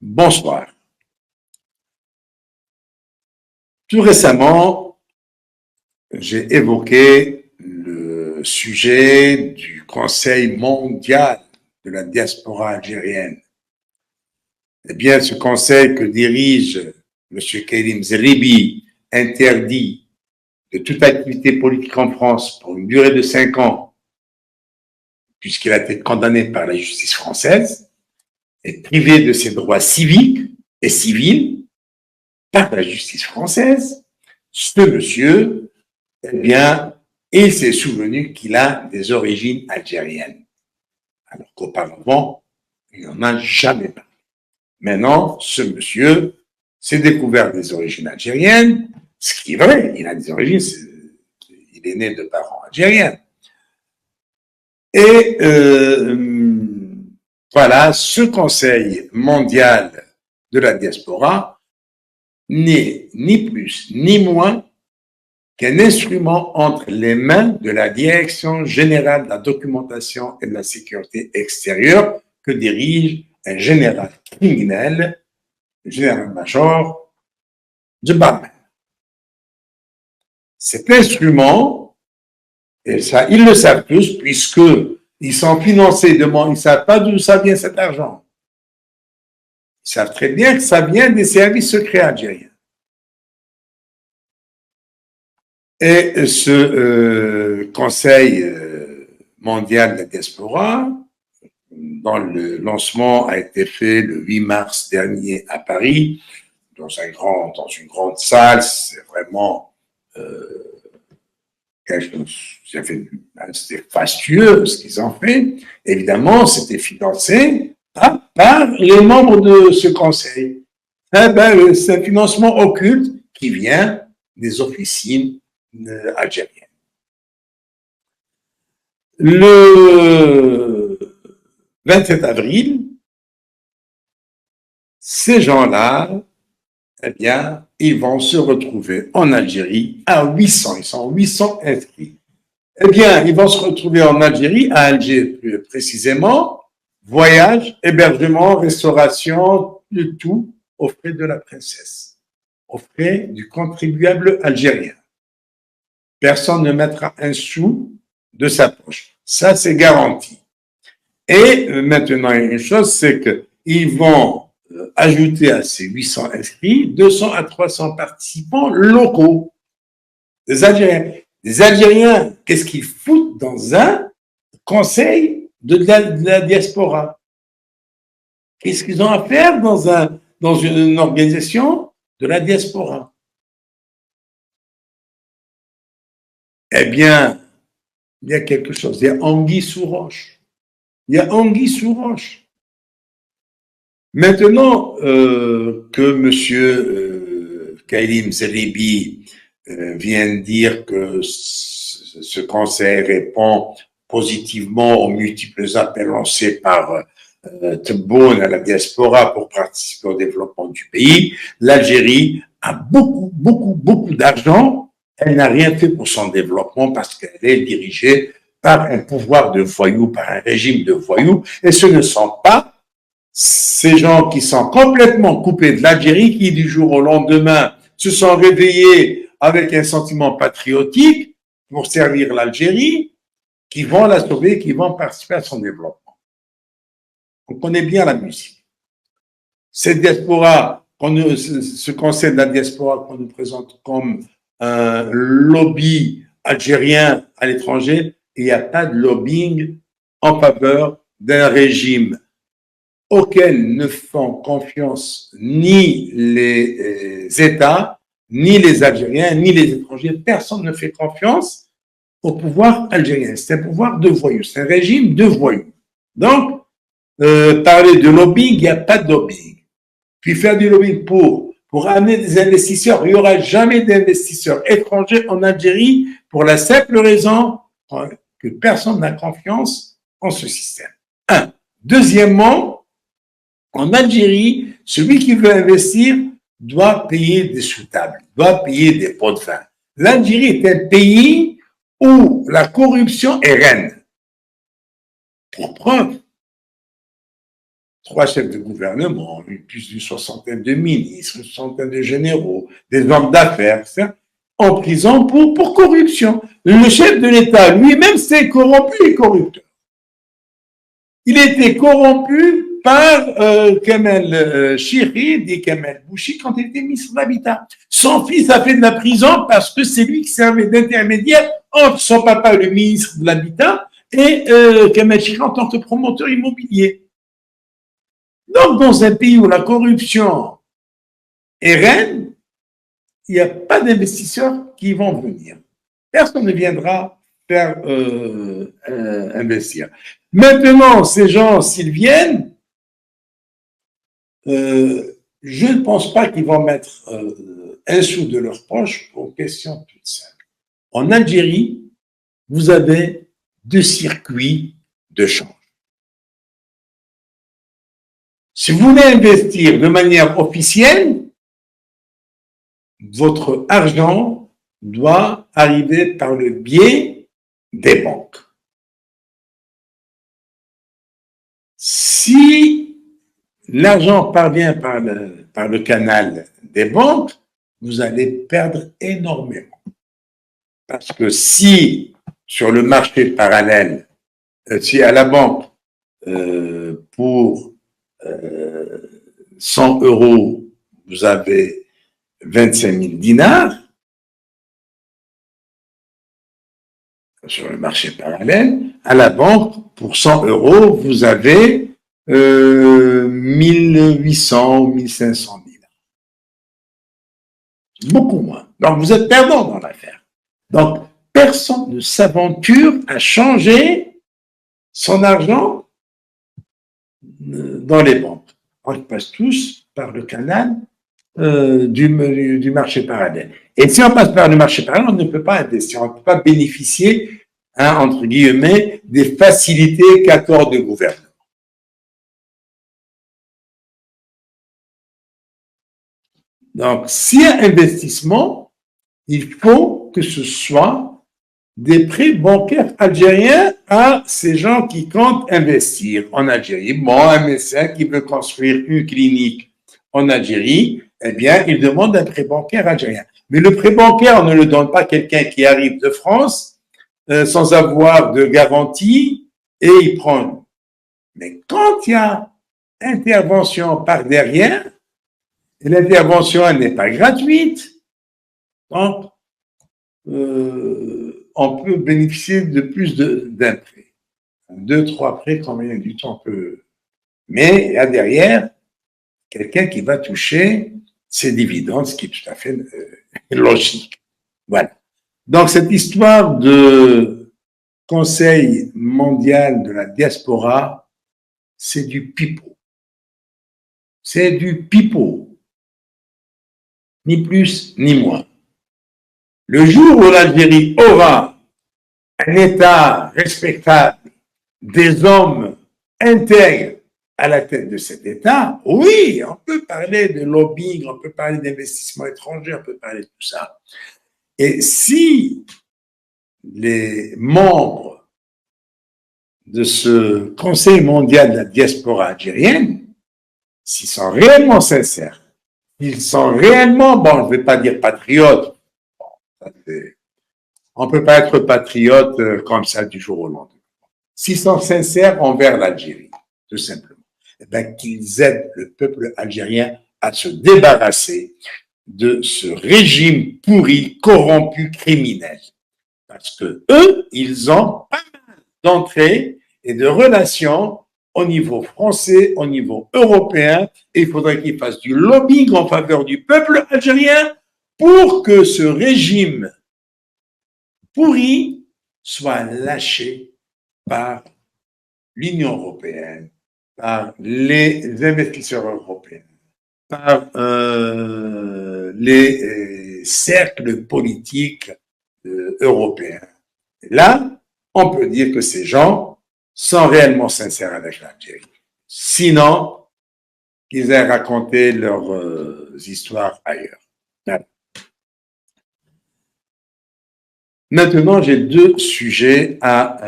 Bonsoir. Tout récemment, j'ai évoqué le sujet du Conseil mondial de la diaspora algérienne. Eh bien, ce conseil que dirige M. Kaïlim Zeribi interdit de toute activité politique en France pour une durée de 5 ans, puisqu'il a été condamné par la justice française, est privé de ses droits civiques et civils par la justice française. Ce monsieur, eh bien, il s'est souvenu qu'il a des origines algériennes, alors qu'auparavant, il n'en a jamais parlé. Maintenant, ce monsieur s'est découvert des origines algériennes, ce qui est vrai, il a des origines, il est né de parents algériens. Et voilà, ce Conseil mondial de la diaspora n'est ni plus ni moins qu'un instrument entre les mains de la Direction générale de la documentation et de la sécurité extérieure que dirige un général criminel, le général-major Djebbal. Cet instrument, et ça, ils le savent tous, puisqu'ils sont financés, ils ne savent pas d'où ça vient cet argent. Ils savent très bien que ça vient des services secrets algériens. Et ce Conseil mondial de la diaspora, dont le lancement a été fait le 8 mars dernier à Paris, dans une grande salle, c'est vraiment c'était fastueux ce qu'ils ont fait. Évidemment, c'était financé par les membres de ce conseil. C'est un financement occulte qui vient des officines algériennes. Le 27 avril, ces gens-là, eh bien, ils vont se retrouver en Algérie à 800. Ils sont 800 inscrits. Eh bien, ils vont se retrouver en Algérie, à Alger plus précisément, voyage, hébergement, restauration, le tout aux frais de la princesse, aux frais du contribuable algérien. Personne ne mettra un sou de sa poche. Ça, c'est garanti. Et maintenant, une chose, c'est qu'ils vont ajouter à ces 800 inscrits 200 à 300 participants locaux, des Algériens. Des Algériens, qu'est-ce qu'ils foutent dans un conseil de la diaspora? Qu'est-ce qu'ils ont à faire dans une organisation de la diaspora? Eh bien, il y a quelque chose, il y a anguille sous roche. Il y a anguille sous roche. Maintenant que M. Kaïlim Zeribi vient de dire que ce conseil répond positivement aux multiples appels lancés par Tebboune à la diaspora pour participer au développement du pays, l'Algérie a beaucoup d'argent. Elle n'a rien fait pour son développement parce qu'elle est dirigée par un pouvoir de voyous, par un régime de voyous, et ce ne sont pas ces gens qui sont complètement coupés de l'Algérie, qui du jour au lendemain se sont réveillés avec un sentiment patriotique pour servir l'Algérie, qui vont la sauver, qui vont participer à son développement. On connaît bien la musique. Cette diaspora, ce conseil de la diaspora qu'on nous présente comme un lobby algérien à l'étranger, il n'y a pas de lobbying en faveur d'un régime auquel ne font confiance ni les États, ni les Algériens, ni les étrangers. Personne ne fait confiance au pouvoir algérien. C'est un pouvoir de voyous, c'est un régime de voyous. Donc, parler de lobbying, il n'y a pas de lobbying. Puis faire du lobbying pour amener des investisseurs, il n'y aura jamais d'investisseurs étrangers en Algérie pour la simple raison que personne n'a confiance en ce système. Un. Deuxièmement, en Algérie, celui qui veut investir doit payer des sous-tables, doit payer des pots de vin. L'Algérie est un pays où la corruption est reine. Pour preuve, 3 chefs de gouvernement, plus d'une soixantaine de ministres, une soixantaine de généraux, des hommes d'affaires, en prison pour corruption. Le chef de l'État lui-même s'est corrompu et corrupteur. Il était corrompu par Kamel Chirrid et Kamel Bouchi quand il était ministre de l'Habitat. Son fils a fait de la prison parce que c'est lui qui servait d'intermédiaire entre son papa, le ministre de l'Habitat, et Kamel Chirrid en tant que promoteur immobilier. Donc, dans un pays où la corruption est reine, il n'y a pas d'investisseurs qui vont venir. Personne ne viendra faire investir. Maintenant, ces gens, s'ils viennent, je ne pense pas qu'ils vont mettre un sou de leur poche pour une question toute simple. En Algérie, vous avez 2 circuits de change. Si vous voulez investir de manière officielle, votre argent doit arriver par le biais des banques. Si l'argent parvient par le canal des banques, vous allez perdre énormément. Parce que si sur le marché parallèle, si à la banque, pour 100 euros, vous avez 25 000 dinars, sur le marché parallèle, à la banque, pour 100 euros, vous avez 1800 ou 1500 dinars. Beaucoup moins. Donc, vous êtes perdant dans l'affaire. Donc, personne ne s'aventure à changer son argent dans les banques. On passe tous par le canal du marché parallèle. Et si on passe par le marché parallèle, on ne peut pas investir, on ne peut pas bénéficier, entre guillemets, des facilités qu'accorde le gouvernement. Donc, s'il y a investissement, il faut que ce soit des prêts bancaires algériens à ces gens qui comptent investir en Algérie. Bon, un médecin qui veut construire une clinique en Algérie, eh bien, il demande un prêt bancaire algérien. Mais le prêt bancaire, on ne le donne pas à quelqu'un qui arrive de France sans avoir de garantie et il prend. Mais quand il y a intervention par derrière, et l'intervention, elle n'est pas gratuite, donc on peut bénéficier de plus d'un prêt. 2, 3 prêts, combien du temps on peut. Mais il y a derrière quelqu'un qui va toucher ses dividendes, ce qui est tout à fait logique. Voilà. Donc, cette histoire de Conseil mondial de la diaspora, c'est du pipeau. C'est du pipeau. Ni plus, ni moins. Le jour où l'Algérie aura un État respectable, des hommes intègres à la tête de cet État, oui, on peut parler de lobbying, on peut parler d'investissement étranger, on peut parler de tout ça. Et si les membres de ce Conseil mondial de la diaspora algérienne, s'ils sont réellement sincères, s'ils sont réellement, bon, je ne vais pas dire patriotes, on ne peut pas être patriote comme ça du jour au lendemain. S'ils sont sincères envers l'Algérie, tout simplement, eh bien, qu'ils aident le peuple algérien à se débarrasser de ce régime pourri, corrompu, criminel. Parce que eux, ils ont pas mal d'entrées et de relations au niveau français, au niveau européen, et il faudrait qu'ils fassent du lobbying en faveur du peuple algérien pour que ce régime pourri soit lâché par l'Union européenne, par les investisseurs européens, par les cercles politiques européens. Et là, on peut dire que ces gens sont réellement sincères avec l'Algérie. Sinon, qu'ils aient raconté leurs histoires ailleurs. Voilà. Maintenant, j'ai deux sujets à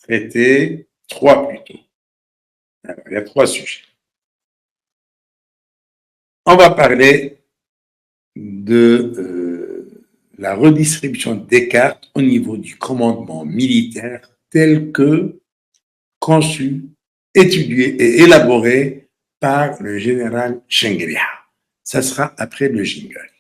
traiter, trois plutôt. Alors, il y a trois sujets. On va parler de la redistribution des cartes au niveau du commandement militaire tel que conçu, étudié et élaboré par le général Chengelia. Ça sera après le jingle.